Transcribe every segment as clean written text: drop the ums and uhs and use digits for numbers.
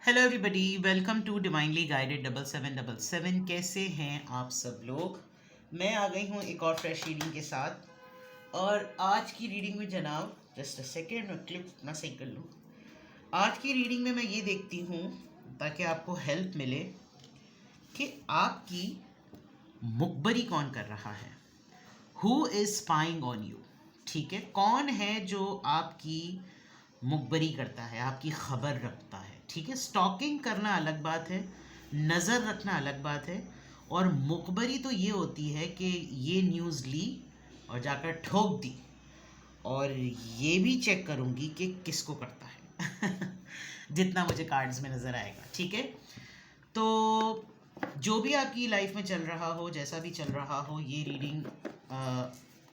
Hello everybody, welcome to divinely guided 7777। कैसे हैं आप सब लोग। मैं आ गई हूँ एक और फ्रेश रीडिंग के साथ। और आज की रीडिंग में जनाब, जस्ट अ सेकेंड, मैं क्लिप अपना सही कर लूँ। आज की रीडिंग में मैं ये देखती हूँ ताकि आपको हेल्प मिले कि आपकी मुखबरी कौन कर रहा है। Who is spying on you. ठीक है, कौन है जो आपकी मुखबरी करता है, आपकी खबर रखता है। ठीक है, स्टॉकिंग करना अलग बात है, नज़र रखना अलग बात है, और मुखबरी तो ये होती है कि ये न्यूज़ ली और जाकर ठोक दी, और ये भी चेक करूँगी कि किसको करता है जितना मुझे कार्ड्स में नज़र आएगा। ठीक है, तो जो भी आपकी लाइफ में चल रहा हो, जैसा भी चल रहा हो, ये रीडिंग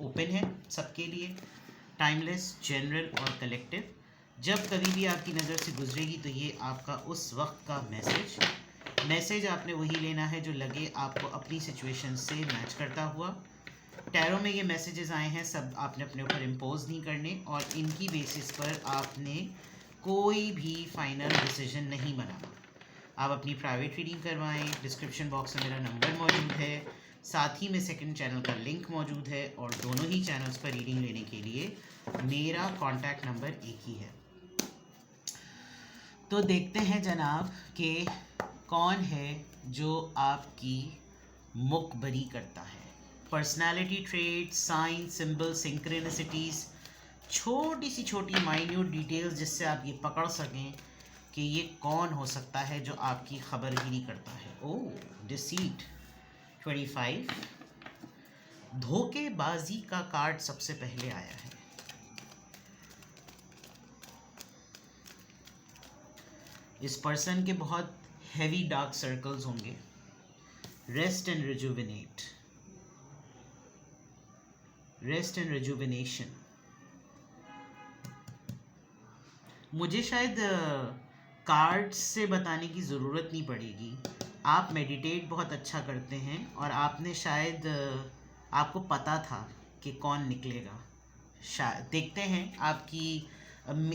ओपन है सबके लिए, टाइमलेस, जनरल और कलेक्टिव। जब कभी भी आपकी नज़र से गुजरेगी तो ये आपका उस वक्त का मैसेज आपने वही लेना है जो लगे आपको अपनी सिचुएशन से मैच करता हुआ। टैरो में ये मैसेजेस आए हैं, सब आपने अपने ऊपर इम्पोज नहीं करने, और इनकी बेसिस पर आपने कोई भी फाइनल डिसीजन नहीं बनाना। आप अपनी प्राइवेट रीडिंग करवाएं। डिस्क्रिप्शन बॉक्स में मेरा नंबर मौजूद है, साथ ही में सेकंड चैनल का लिंक मौजूद है, और दोनों ही चैनल्स पर रीडिंग लेने के लिए मेरा कॉन्टैक्ट नंबर एक ही है। तो देखते हैं जनाब कि कौन है जो आपकी मुखबरी करता है। Personality trait, sign, symbol, synchronicities, छोटी सी छोटी माइन्यूट डिटेल्स जिससे आप ये पकड़ सकें कि ये कौन हो सकता है जो आपकी खबरगिरी करता है। ओह, डिसीट 25। धोखेबाजी का कार्ड सबसे पहले आया है। इस पर्सन के बहुत हैवी डार्क सर्कल्स होंगे। Rest and rejuvenate, rest and rejuvenation. मुझे शायद कार्ड्स से बताने की ज़रूरत नहीं पड़ेगी। आप मेडिटेट बहुत अच्छा करते हैं, और आपने शायद आपको पता था कि कौन निकलेगा। शायद देखते हैं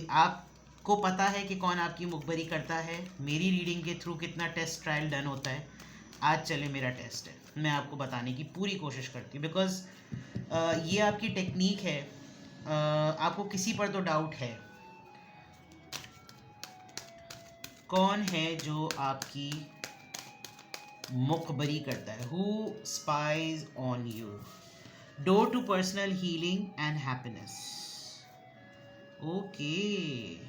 आपको पता है कि कौन आपकी मुखबरी करता है। मेरी रीडिंग के थ्रू कितना टेस्ट ट्रायल डन होता है। आज चले, मेरा टेस्ट है, मैं आपको बताने की पूरी कोशिश करती हूँ, बिकॉज़ ये आपकी टेक्निक है। आपको किसी पर तो डाउट है, कौन है जो आपकी मुखबरी करता है। Who spies on you. Door to personal healing and happiness. Okay,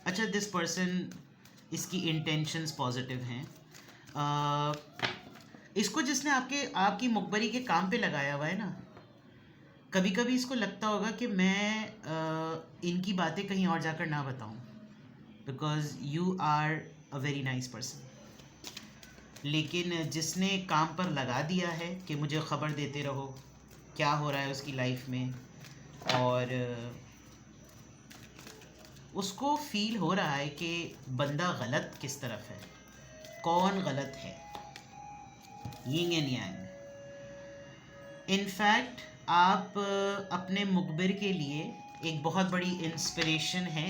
अच्छा, दिस पर्सन, इसकी इंटेंशंस पॉजिटिव हैं। इसको जिसने आपकी मुखबरी के काम पे लगाया हुआ है ना, कभी कभी इसको लगता होगा कि मैं इनकी बातें कहीं और जाकर ना बताऊं, because you are a very nice person. लेकिन जिसने काम पर लगा दिया है कि मुझे ख़बर देते रहो क्या हो रहा है उसकी लाइफ में, और उसको फील हो रहा है कि बंदा गलत किस तरफ है, कौन गलत है। Yin and yang. इनफैक्ट आप अपने मुखबिर के लिए एक बहुत बड़ी इंस्पिरेशन है,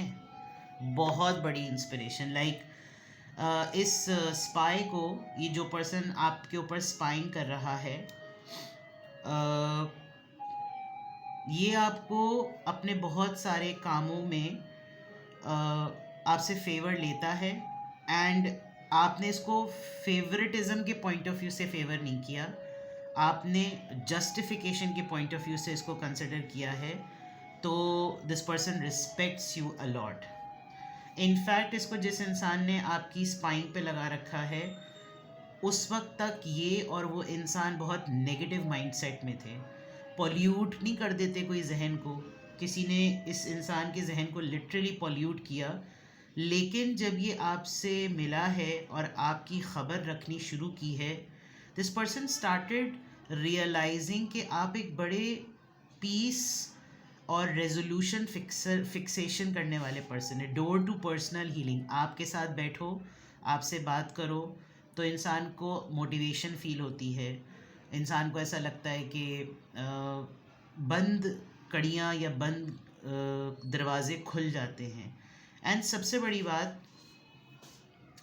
बहुत बड़ी इंस्पिरेशन। लाइक इस स्पाई को, ये जो पर्सन आपके ऊपर स्पाइंग कर रहा है, ये आपको अपने बहुत सारे कामों में आपसे फेवर लेता है, एंड आपने इसको फेवरेटिज्म के पॉइंट ऑफ व्यू से फेवर नहीं किया, आपने जस्टिफिकेशन के पॉइंट ऑफ व्यू से इसको कंसिडर किया है। तो this person respects you a lot. In fact इसको जिस इंसान ने आपकी स्पाइन पे लगा रखा है, उस वक्त तक ये और वो इंसान बहुत नेगेटिव माइंडसेट में थे। पॉल्यूट नहीं कर देते कोई जहन को, किसी ने इस इंसान के जहन को लिटरली पॉल्यूट किया। लेकिन जब ये आपसे मिला है और आपकी ख़बर रखनी शुरू की है, दिस पर्सन स्टार्टेड रियलाइजिंग कि आप एक बड़े पीस और रेजोल्यूशन फिक्सेशन करने वाले पर्सन है। डोर टू पर्सनल हीलिंग, आपके साथ बैठो, आपसे बात करो तो इंसान को मोटिवेशन फील होती है। इंसान को ऐसा लगता है कि बंद कड़ियाँ या बंद दरवाजे खुल जाते हैं। एंड सबसे बड़ी बात,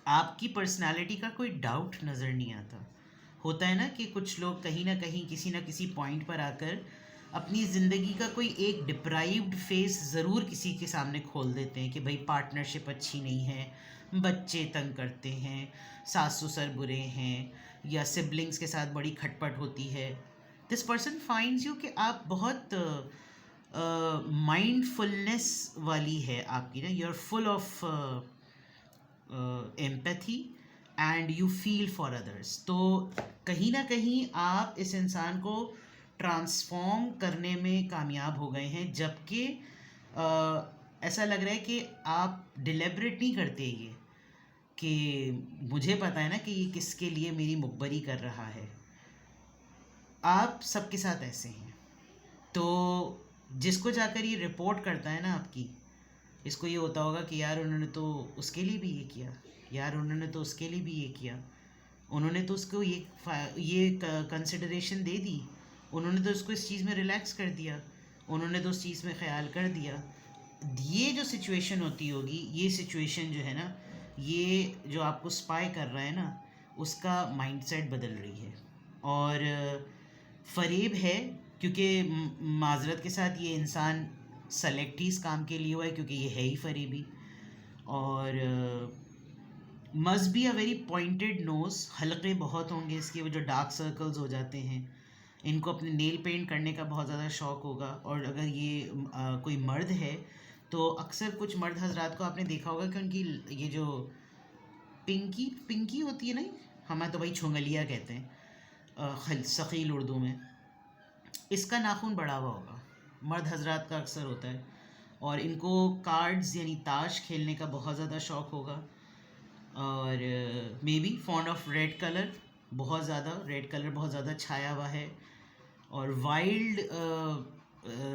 आपकी पर्सनालिटी का कोई डाउट नज़र नहीं आता। होता है ना कि कुछ लोग कहीं ना कहीं किसी ना किसी पॉइंट पर आकर अपनी ज़िंदगी का कोई एक डिप्राइव्ड फेस ज़रूर किसी के सामने खोल देते हैं कि भाई पार्टनरशिप अच्छी नहीं है, बच्चे तंग करते हैं, सास ससुर बुरे हैं, या सिबलिंग्स के साथ बड़ी खटपट होती है। दिस पर्सन फाइंड्स यू कि आप बहुत माइंडफुलनेस वाली है आपकी ना, you are full of empathy and you feel for others. तो कहीं ना कहीं आप इस इंसान को ट्रांसफॉर्म करने में कामयाब हो गए हैं, जबकि ऐसा लग रहा है कि आप डिलेबरेट नहीं करते ये, कि मुझे पता है ना कि ये किसके लिए मेरी मुखबरी कर रहा है। आप सबके साथ ऐसे हैं। तो जिसको जाकर ये रिपोर्ट करता है ना आपकी, इसको ये होता होगा कि यार उन्होंने तो उसके लिए भी ये किया, यार उन्होंने तो उसके लिए भी ये किया, उन्होंने तो उसको ये कंसिडरेशन दे दी, उन्होंने तो उसको इस चीज़ में रिलैक्स कर दिया, उन्होंने तो उस चीज़ में ख्याल कर दिया। ये जो सिचुएशन होती होगी, ये सिचुएशन जो है ना, ये जो आपको स्पाई कर रहा है ना, उसका माइंडसेट बदल रही है। और फ़रेब है, क्योंकि माजरत के साथ ये इंसान सेलेक्ट ही इस काम के लिए हुआ है, क्योंकि ये है ही फरेबी। और must be a very pointed nose, हल्के बहुत होंगे इसके, वो जो डार्क सर्कल्स हो जाते हैं। इनको अपने नेल पेंट करने का बहुत ज़्यादा शौक़ होगा। और अगर ये कोई मर्द है तो अक्सर कुछ मर्द हजरात को आपने देखा होगा कि उनकी ये जो पिंकी पिंकी होती है ना, हमें तो भाई छुंगलिया कहते हैं सकील उर्दू में, इसका नाखून बड़ा हुआ होगा, मर्द हजरात का अक्सर होता है। और इनको कार्ड्स यानी ताश खेलने का बहुत ज़्यादा शौक़ होगा। और may be fond of red colour, बहुत ज़्यादा रेड कलर बहुत ज़्यादा छाया हुआ है। और वाइल्ड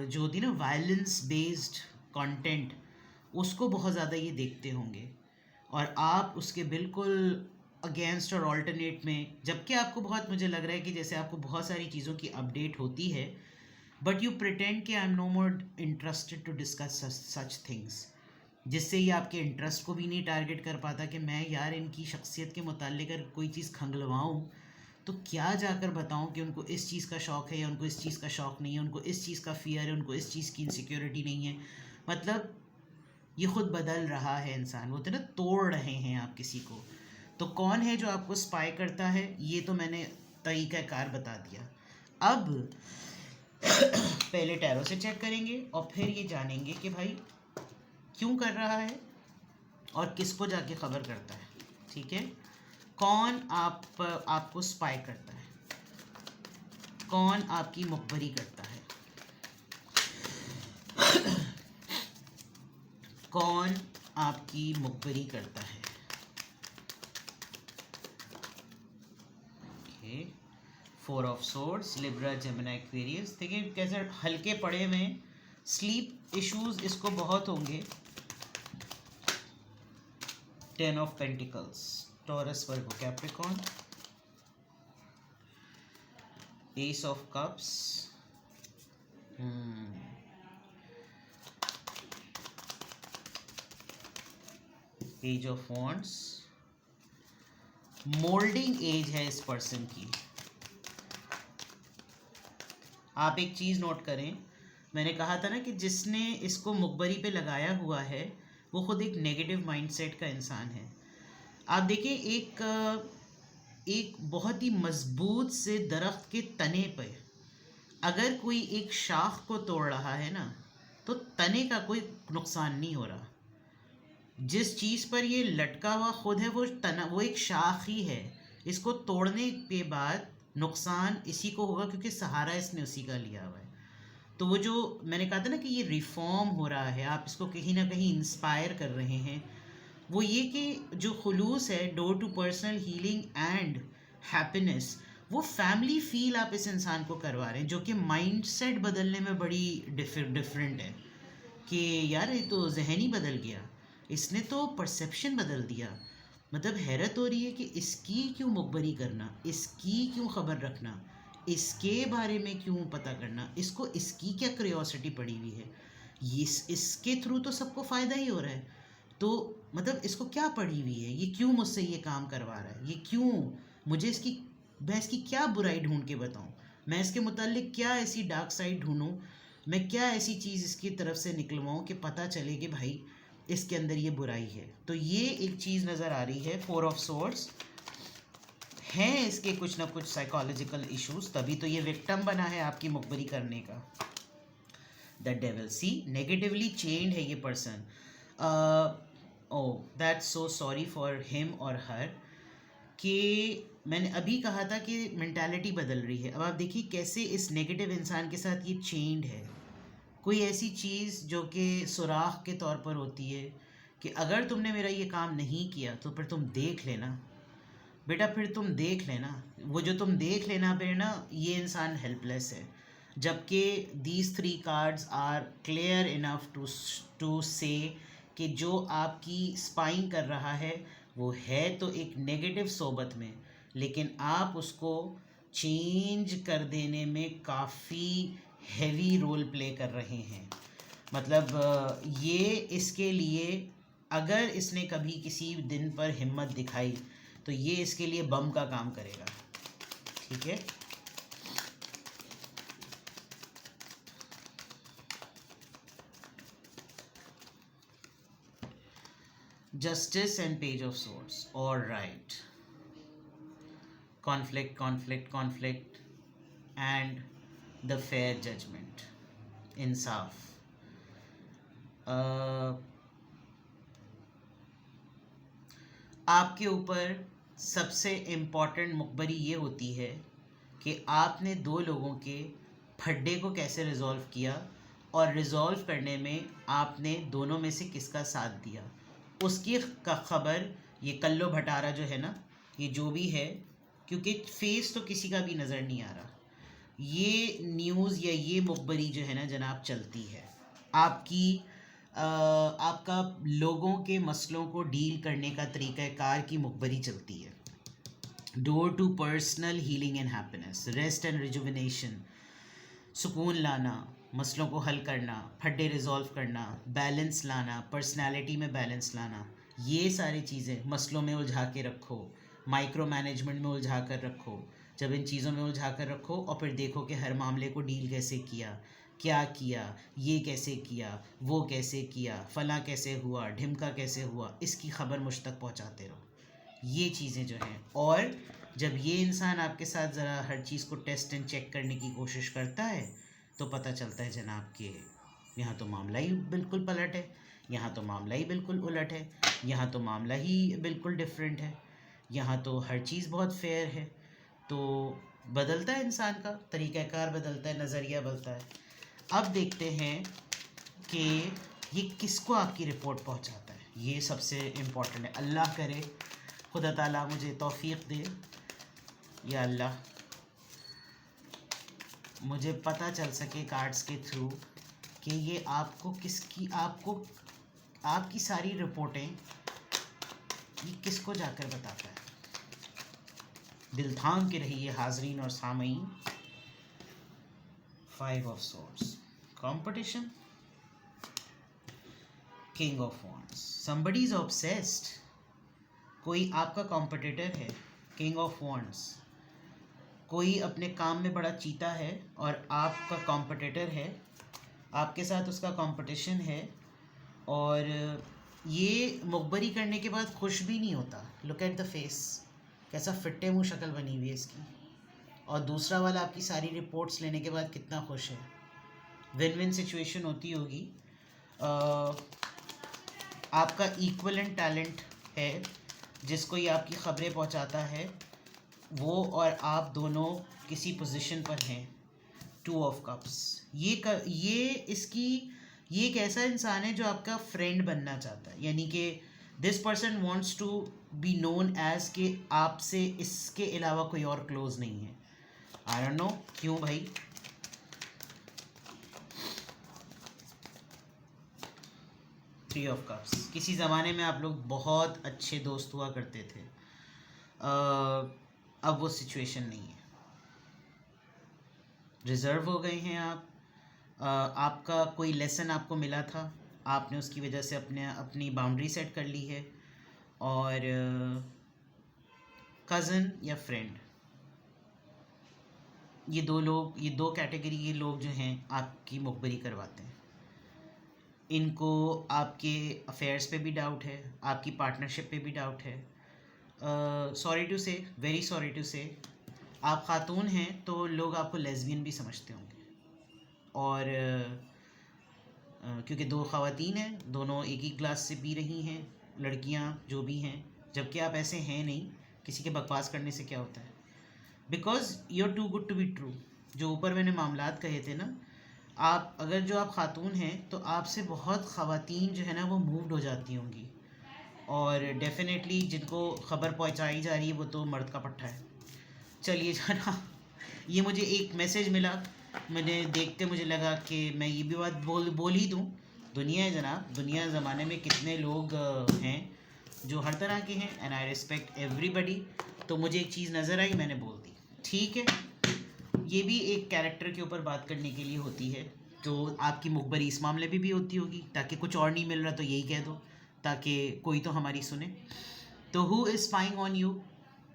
जो होती है ना, वायलेंस बेस्ड कंटेंट, उसको बहुत ज़्यादा ये देखते होंगे। और आप उसके बिल्कुल अगेंस्ट और ऑल्टरनेट में, जबकि आपको बहुत, मुझे लग रहा है कि जैसे आपको बहुत सारी चीज़ों की अपडेट होती है, बट यू प्रिटेंड कि I am no more interested to discuss such things, जिससे ये आपके इंटरेस्ट को भी नहीं टारगेट कर पाता कि मैं यार इनकी शख्सियत के मुतालिक अगर कोई चीज़ खंगलवाऊँ तो क्या जाकर बताऊँ कि उनको इस चीज़ का शौक़ है या उनको इस चीज़ का शौक़ नहीं है, उनको इस चीज़ का फ़ियर है, उनको इस चीज़ की इनसिक्योरिटी नहीं है। मतलब ये ख़ुद बदल रहा है इंसान, वो तो ना तोड़ रहे हैं आप किसी को। तो कौन है जो आपको स्पाई करता है, ये तो मैंने तरीक़ाकार बता दिया। अब पहले टैरो से चेक करेंगे और फिर ये जानेंगे कि भाई क्यों कर रहा है और किसको जाके ख़बर करता है। ठीक है, कौन आपको स्पाई करता है, कौन आपकी मुखबरी करता है, कौन आपकी मुखबरी करता है। Okay, 4 of swords, Libra, Gemini, Aquarius. देखिए कैसे हल्के पड़े में, स्लीप इश्यूज इसको बहुत होंगे। 10 of pentacles, Taurus, Virgo, Capricorn. Ace of cups, page of wands. मोल्डिंग एज है इस पर्सन की। आप एक चीज़ नोट करें, मैंने कहा था ना कि जिसने इसको मुखबरी पे लगाया हुआ है वो खुद एक नेगेटिव माइंडसेट का इंसान है। आप देखिए, एक बहुत ही मजबूत से दरख्त के तने पे अगर कोई एक शाख को तोड़ रहा है ना, तो तने का कोई नुकसान नहीं हो रहा। जिस चीज़ पर ये लटका हुआ खुद है वो तना, वो एक शाख ही है। इसको तोड़ने के बाद नुकसान इसी को होगा क्योंकि सहारा इसने उसी का लिया हुआ है। तो वो जो मैंने कहा था ना कि ये रिफॉर्म हो रहा है, आप इसको कहीं ना कहीं इंस्पायर कर रहे हैं, वो ये कि जो खुलूस है, door to personal healing and happiness, वो फैमिली फील आप इस इंसान को करवा रहे हैं, जो कि माइंडसेट बदलने में बड़ी डिफरेंट है। कि यार ये तो जहनी बदल गया, इसने तो परसेप्शन बदल दिया। मतलब हैरत हो रही है कि इसकी क्यों मुखबरी करना, इसकी क्यों ख़बर रखना, इसके बारे में क्यों पता करना, इसको इसकी क्या क्यूरियोसिटी पड़ी हुई है, ये इसके थ्रू तो सबको फ़ायदा ही हो रहा है, तो मतलब इसको क्या पड़ी हुई है, ये क्यों मुझसे ये काम करवा रहा है, ये क्यों, मुझे इसकी, मैं इसकी क्या बुराई ढूंढ के बताऊं, मैं इसके मुतालिक क्या ऐसी डार्क साइड ढूंढूं, मैं क्या ऐसी चीज़ इसकी तरफ से निकलवाऊं कि पता चले कि भाई इसके अंदर ये बुराई है। तो ये एक चीज़ नज़र आ रही है। 4 ऑफ सोर्ड्स हैं इसके कुछ ना कुछ साइकोलॉजिकल इश्यूज, तभी तो ये विक्टिम बना है आपकी मुखबरी करने का। द डेविल, सी नेगेटिवली चेंड है ये person. O that's so sorry for him और हर, कि मैंने अभी कहा था कि मेंटालिटी बदल रही है। अब आप देखिए कैसे इस नेगेटिव इंसान के साथ ये चेंड है। कोई ऐसी चीज़ जो कि सुराख के तौर पर होती है कि अगर तुमने मेरा ये काम नहीं किया तो फिर तुम देख लेना बेटा, फिर तुम देख लेना। वो जो तुम देख लेना फिर ना, ये इंसान हेल्पलेस है। जबकि these 3 cards are clear enough to say कि जो आपकी स्पाइंग कर रहा है वो है तो एक नेगेटिव सोबत में, लेकिन आप उसको चेंज कर देने में काफ़ी हैवी रोल प्ले कर रहे हैं। मतलब ये इसके लिए, अगर इसने कभी किसी दिन पर हिम्मत दिखाई तो ये इसके लिए बम का काम करेगा। ठीक है, justice and page of swords, all right, conflict conflict conflict and the fair judgement, इंसाफ। आपके ऊपर सबसे इम्पॉर्टेंट मुखबरी ये होती है कि आपने 2 लोगों के फड्डे को कैसे रिज़ॉल्व किया, और रिज़ॉल्व करने में आपने दोनों में से किसका साथ दिया, उसकी का खबर ये कल्लो भटारा जो है ना, ये जो भी है, क्योंकि फेस तो किसी का भी नज़र नहीं आ रहा, ये न्यूज़ या ये मुखबरी जो है ना जनाब चलती है आपकी आपका लोगों के मसलों को डील करने का तरीक़ाकार की मुखबरी चलती है। Door to personal healing and happiness, rest and rejuvenation, सुकून लाना, मसलों को हल करना, फड्डे रिजॉल्व करना, बैलेंस लाना, पर्सनालिटी में बैलेंस लाना, ये सारी चीज़ें मसलों में उलझा के रखो, माइक्रो मैनेजमेंट में उलझा कर रखो। जब इन चीज़ों में उलझा कर रखो और फिर देखो कि हर मामले को डील कैसे किया, क्या किया, ये कैसे किया, वो कैसे किया, फला कैसे हुआ, ढिमका कैसे हुआ, इसकी खबर मुझ तक पहुंचाते रहो। ये चीज़ें जो हैं, और जब ये इंसान आपके साथ ज़रा हर चीज़ को टेस्ट एंड चेक करने की कोशिश करता है तो पता चलता है जनाब कि यहाँ तो मामला ही बिल्कुल पलट है, यहाँ तो मामला ही बिल्कुल उलट है, यहाँ तो मामला ही बिल्कुल डिफरेंट है, यहाँ तो हर चीज़ बहुत फेयर है। तो बदलता है इंसान का तरीक़ाकार, बदलता है, नज़रिया बदलता है। अब देखते हैं कि ये किसको आपकी रिपोर्ट पहुंचाता है, ये सबसे इम्पोर्टेंट है। अल्लाह करे खुदा ताला मुझे तौफीक दे, या अल्लाह मुझे पता चल सके कार्ड्स के थ्रू कि ये आपको किसकी, आपको आपकी सारी रिपोर्टें ये किसको जाकर बताता है। दिल थाम के रहिए हाजरीन और सामईन। 5 of swords, competition, king of wands, somebody is obsessed, कोई आपका कॉम्पिटिटर है, king of wands, कोई अपने काम में बड़ा चीता है और आपका कॉम्पिटिटर है, आपके साथ उसका कंपटीशन है, और ये मुखबरी करने के बाद खुश भी नहीं होता। लुक एट द फेस, कैसा फिट्टे मुँह शक्ल बनी हुई है इसकी, और दूसरा वाला आपकी सारी रिपोर्ट्स लेने के बाद कितना खुश है। विन विन सिचुएशन होती होगी। आपका इक्वलेंट टैलेंट है जिसको ये आपकी ख़बरें पहुंचाता है, वो और आप दोनों किसी पोजीशन पर हैं। 2 ऑफ कप्स, ये एक ऐसा इंसान है जो आपका फ्रेंड बनना चाहता है, यानी कि this person wants to be known as के आपसे इसके अलावा कोई और क्लोज नहीं है। आई डोंट नो क्यों भाई। थ्री ऑफ कप्स, किसी ज़माने में आप लोग बहुत अच्छे दोस्त हुआ करते थे, अब वो सिचुएशन नहीं है। रिज़र्व हो गए हैं आप। आपका कोई लेसन आपको मिला था, आपने उसकी वजह से अपनी बाउंड्री सेट कर ली है। और कज़न या फ्रेंड, ये दो कैटेगरी के लोग जो हैं आपकी मुखबरी करवाते हैं। इनको आपके अफेयर्स पे भी डाउट है, आपकी पार्टनरशिप पे भी डाउट है। सॉरी टू से, वेरी सॉरी टू से, आप खातून हैं तो लोग आपको लेस्बियन भी समझते होंगे। और क्योंकि दो ख़वातीन हैं, दोनों एक ही ग्लास से पी रही हैं, लड़कियां जो भी हैं, जबकि आप ऐसे हैं नहीं। किसी के बकवास करने से क्या होता है? Because you are too good to be true. जो ऊपर मैंने मामलात कहे थे ना, आप खातून हैं तो आपसे बहुत ख़वातीन जो है ना वो मूव्ड हो जाती होंगी। और डेफिनेटली जिनको ख़बर पहुंचाई जा रही है वो तो मर्द का पट्टा है। चलिए जाना, ये मुझे एक मैसेज मिला, मैंने देखते मुझे लगा कि मैं ये भी बात बोल ही दूँ। दुनिया है जनाब, दुनिया ज़माने में कितने लोग हैं जो हर तरह के हैं, एंड आई रिस्पेक्ट एवरीबडी। तो मुझे एक चीज़ नज़र आई, मैंने बोल दी, ठीक है। ये भी एक कैरेक्टर के ऊपर बात करने के लिए होती है। तो आपकी मुखबरी इस मामले में भी होती होगी, ताकि कुछ और नहीं मिल रहा तो यही कह दो, ताकि कोई तो हमारी सुने। तो who is spying on you,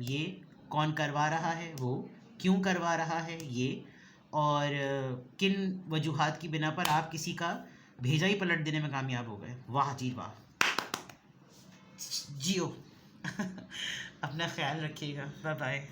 ये कौन करवा रहा है, वो क्यों करवा रहा है ये, और किन वजूहात की बिना पर आप किसी का भेजा ही पलट देने में कामयाब हो गए। वाह जी वाह, जियो। अपना ख्याल रखिएगा, बाय बाय।